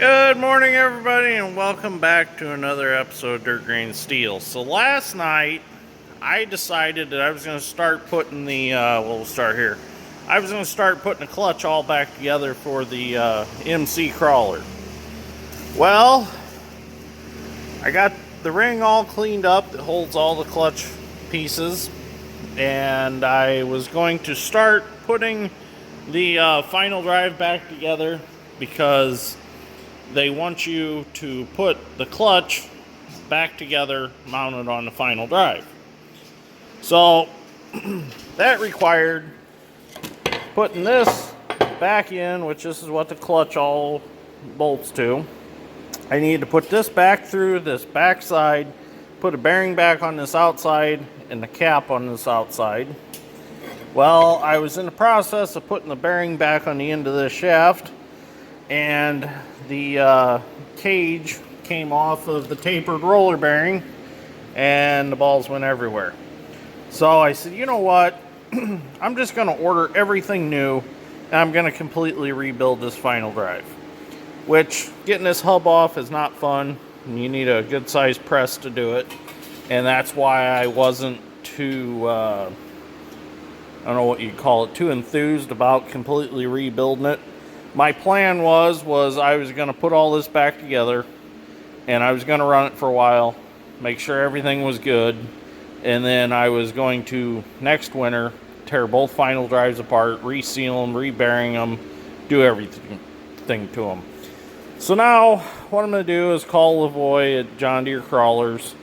Good morning, everybody, and welcome back to another episode of Dirt Grain Steel. So last night, I decided that I was going to start putting the, we'll start here. I was going to start putting the clutch all back together for the MC crawler. Well, I got the ring all cleaned up that holds all the clutch pieces, and I was going to start putting the final drive back together because they want you to put the clutch back together mounted on the final drive. So that required putting this back in, which this is what the clutch all bolts to. I needed to put this back through this back side, put a bearing back on this outside, and the cap on this outside. Well, I was in the process of putting the bearing back on the end of this shaft, and the cage came off of the tapered roller bearing, and the balls went everywhere. So I said, you know what? I'm just going to order everything new, and I'm going to completely rebuild this final drive. Which, getting this hub off is not fun, and you need a good size press to do it. And that's why I wasn't too, I don't know what you'd call it, too enthused about completely rebuilding it. My plan was I was going to put all this back together, and I was going to run it for a while, make sure everything was good, and then I was going to, next winter, tear both final drives apart, reseal them, rebearing them, do everything to them. So now, what I'm going to do is call Lavoie at John Deere Crawlers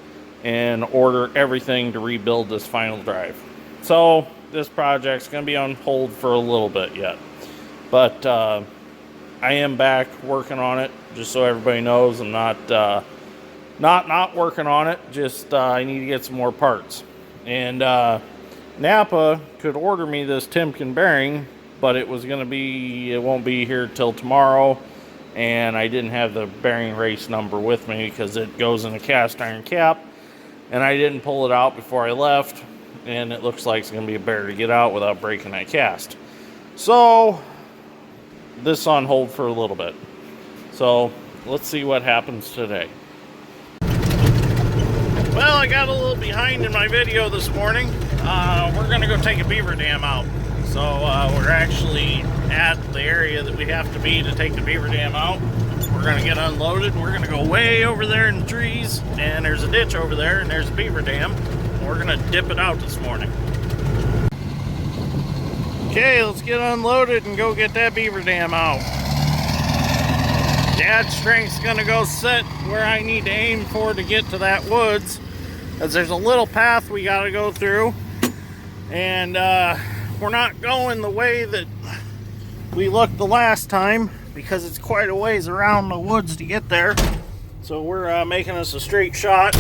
and order everything to rebuild this final drive. So, this project's going to be on hold for a little bit yet. But, I am back working on it, just so everybody knows. I'm not working on it, just I need to get some more parts. And Napa could order me this Timken bearing, but it won't be here till tomorrow, and I didn't have the bearing race number with me because it goes in a cast iron cap, and I didn't pull it out before I left, and it looks like it's going to be a bear to get out without breaking that cast. So this on hold for a little bit. So let's see what happens today. Well, I got a little behind in my video this morning. We're gonna go take a beaver dam out. So we're actually at the area that we have to be to take the beaver dam out. We're gonna get unloaded. We're gonna go way over there in the trees, and there's a ditch over there, and there's a beaver dam. We're gonna dip it out this morning. Okay, let's get unloaded and go get that beaver dam out. Dad's strength's gonna go sit where I need to aim for to get to that woods, as there's a little path we gotta go through, and we're not going the way that we looked the last time because it's quite a ways around the woods to get there. So we're making us a straight shot.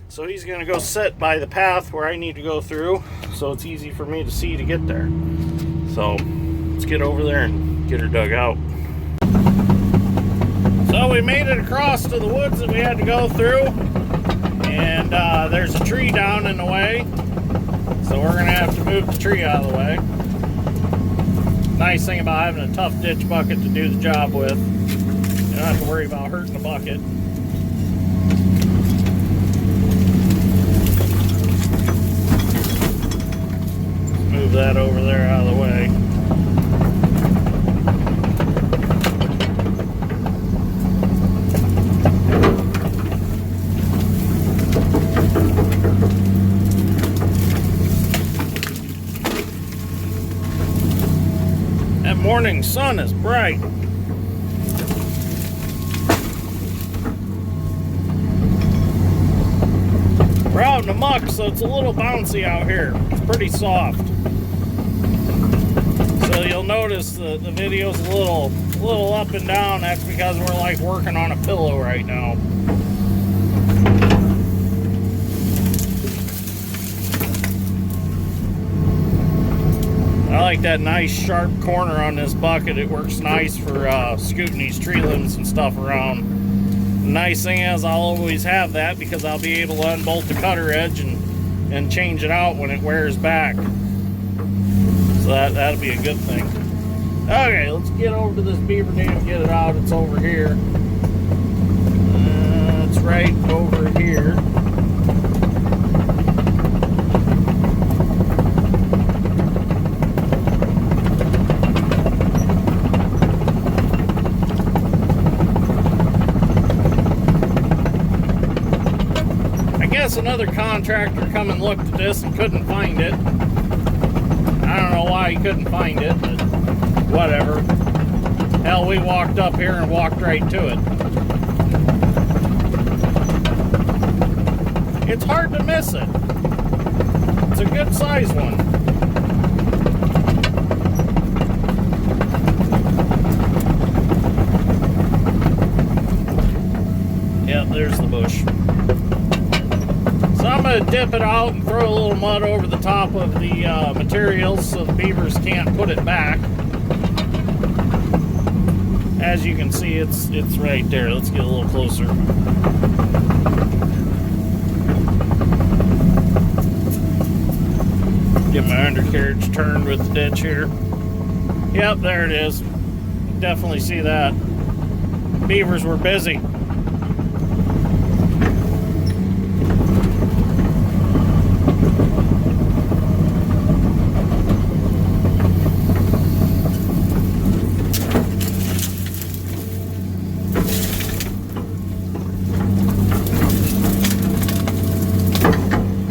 So he's gonna go sit by the path where I need to go through, so it's easy for me to see to get there. So let's get over there and get her dug out. So we made it across to the woods that we had to go through, and there's a tree down in the way, so we're gonna have to move the tree out of the way. Nice thing about having a tough ditch bucket to do the job with, you don't have to worry about hurting the bucket. Move that over there out of the way. That morning sun is bright. We're out in the muck, so it's a little bouncy out here. It's pretty soft. So you'll notice the video's a little up and down. That's because we're like working on a pillow right now. I like that nice sharp corner on this bucket. It works nice for scooting these tree limbs and stuff around. The nice thing is I'll always have that because I'll be able to unbolt the cutter edge and change it out when it wears back. So that'll be a good thing. Okay, let's get over to this beaver dam, get it out. It's over here. It's right over here. I guess another contractor come and looked at this and couldn't find it. I don't know why he couldn't find it, but whatever. Hell, we walked up here and walked right to it. It's hard to miss it. It's a good size one. Yeah, there's the bush. So I'm going to dip it out and throw a little mud over the top of the materials so the beavers can't put it back. As you can see, it's right there. Let's get a little closer. Get my undercarriage turned with the ditch here. Yep, there it is. Definitely see that. Beavers were busy.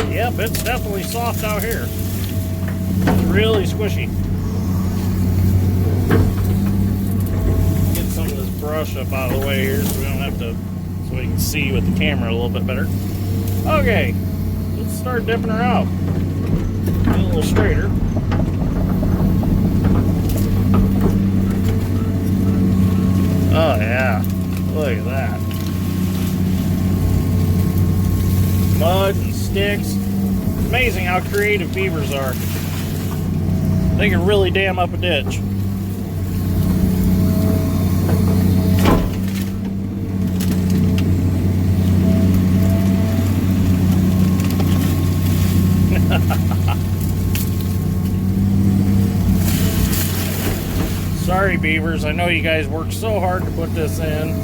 Yep, it's definitely soft out here. It's really squishy. Get some of this brush up out of the way here so we don't have to, so we can see with the camera a little bit better. Okay, let's start dipping her out. Get a little straighter. Oh yeah, look at that. Mud and sticks. Amazing how creative beavers are. They can really dam up a ditch. Sorry, beavers. I know you guys worked so hard to put this in.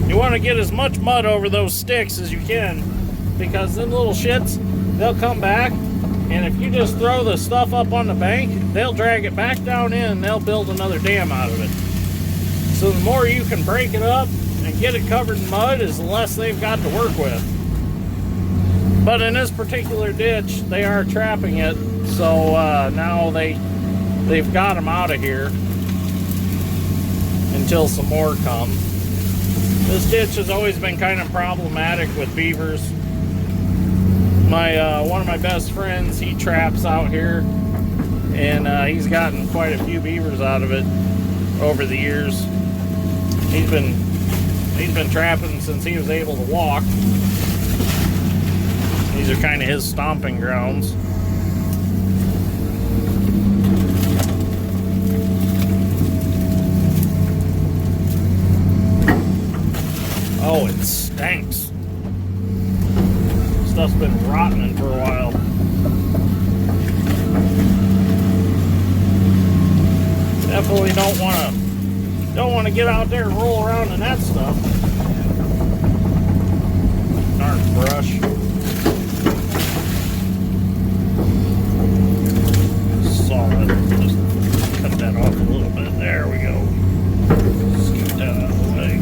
You want to get as much mud over those sticks as you can, because them little shits, they'll come back, and if you just throw the stuff up on the bank, they'll drag it back down in and they'll build another dam out of it. So the more you can break it up and get it covered in mud, is the less they've got to work with. But in this particular ditch, they are trapping it, so now they've got them out of here until some more come. This ditch has always been kind of problematic with beavers. One of my best friends, he traps out here, and he's gotten quite a few beavers out of it over the years. He's been trapping since he was able to walk. These are kind of his stomping grounds. Oh, it stinks. Stuff's been rotting for a while. Definitely don't want to get out there and roll around in that stuff. Darn brush. Solid. Just cut that off a little bit. There we go. Scoot that out of the way.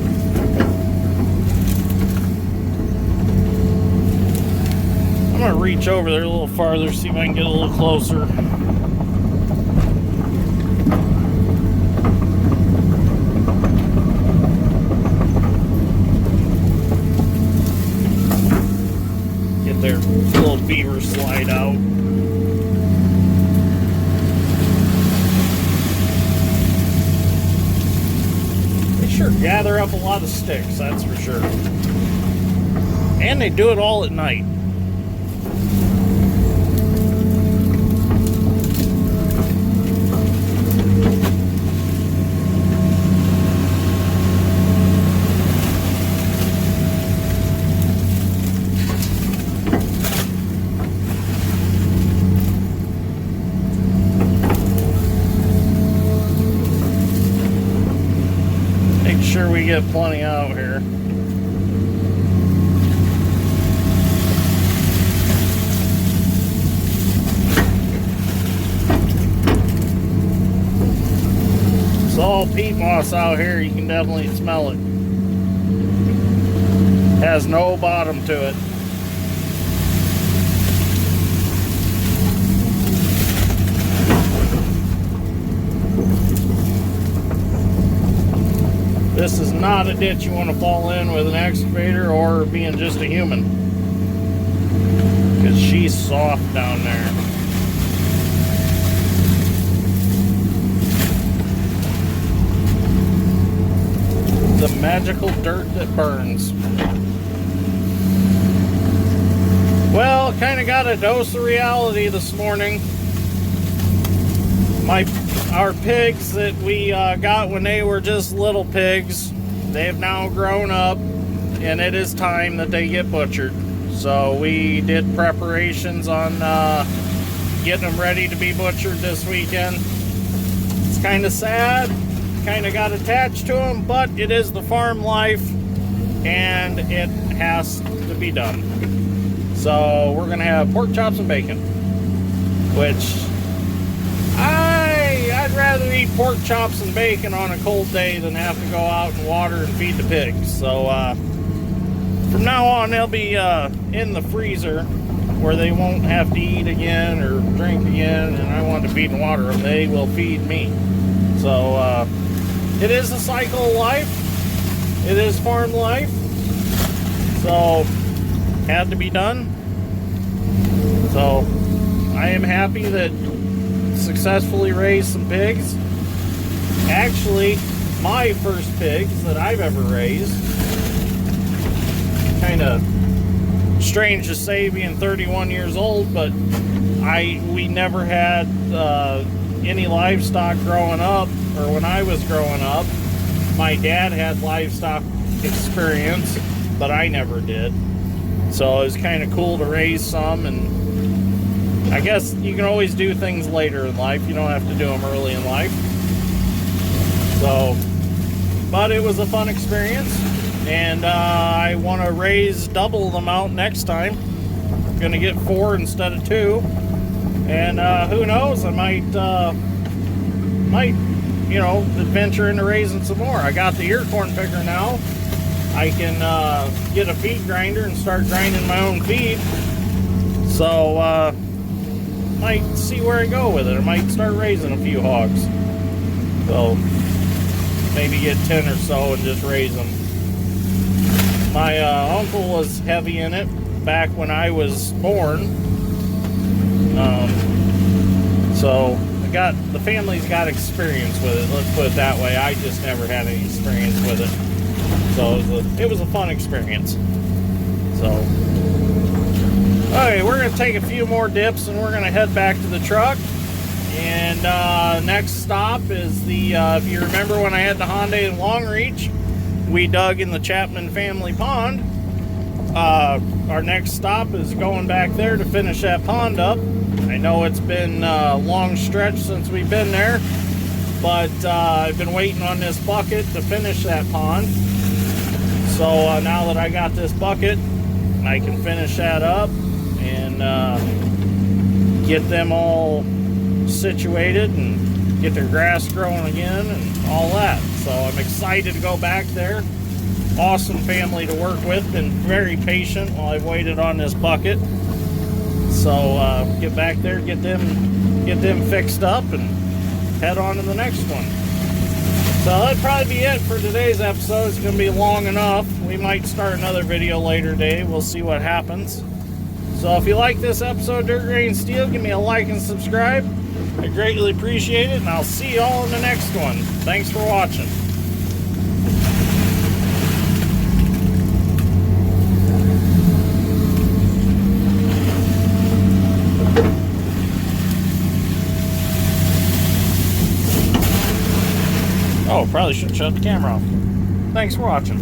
I'm going to reach over there a little farther, see if I can get a little closer. Get their little beaver slide out. They sure gather up a lot of sticks, that's for sure. And they do it all at night. Make sure we get plenty out here. It's all peat moss out here. You can definitely smell it. Has no bottom to it. This is not a ditch you want to fall in with an excavator or being just a human, because she's soft down there. The magical dirt that burns. Well, kind of got a dose of reality this morning. Our pigs that we got when they were just little pigs, they've now grown up, and it is time that they get butchered. So we did preparations on getting them ready to be butchered this weekend. It's kind of sad, kind of got attached to them, but it is the farm life, and it has to be done. So we're gonna have pork chops and bacon, which I'd rather eat pork chops and bacon on a cold day than have to go out and water and feed the pigs. So from now on, they'll be in the freezer where they won't have to eat again or drink again, and I want to feed and water them. They will feed me. So it is a cycle of life. It is farm life. So had to be done. So I am happy that successfully raised some pigs. Actually, my first pigs that I've ever raised. Kind of strange to say being 31 years old, but we never had any livestock growing up, or when I was growing up. My dad had livestock experience, but I never did. So it was kind of cool to raise some, and I guess you can always do things later in life. You don't have to do them early in life. So, but it was a fun experience, and I want to raise double the amount next time. I'm going to get 4 instead of 2, and who knows, I might adventure into raising some more. I got the ear corn picker now. I can get a feed grinder and start grinding my own feed. So might see where I go with it. I might start raising a few hogs. So maybe get 10 or so and just raise them. My uncle was heavy in it back when I was born. So the family's got experience with it. Let's put it that way. I just never had any experience with it. So it was a fun experience. So okay, we're going to take a few more dips and we're going to head back to the truck. And next stop is if you remember when I had the Hyundai Long Reach, we dug in the Chapman family pond. Our next stop is going back there to finish that pond up. I know it's been a long stretch since we've been there, but I've been waiting on this bucket to finish that pond. So now that I got this bucket, I can finish that up and get them all situated and get their grass growing again and all that. So I'm excited to go back there. Awesome family to work with, been very patient while I've waited on this bucket. So get back there, get them fixed up, and head on to the next one. So that'd probably be it for today's episode. It's going to be long enough. We might start another video later today. We'll see what happens. So if you like this episode of Dirt Grain Steel, give me a like and subscribe. I greatly appreciate it, and I'll see you all in the next one. Thanks for watching. Oh, probably should shut the camera off. Thanks for watching.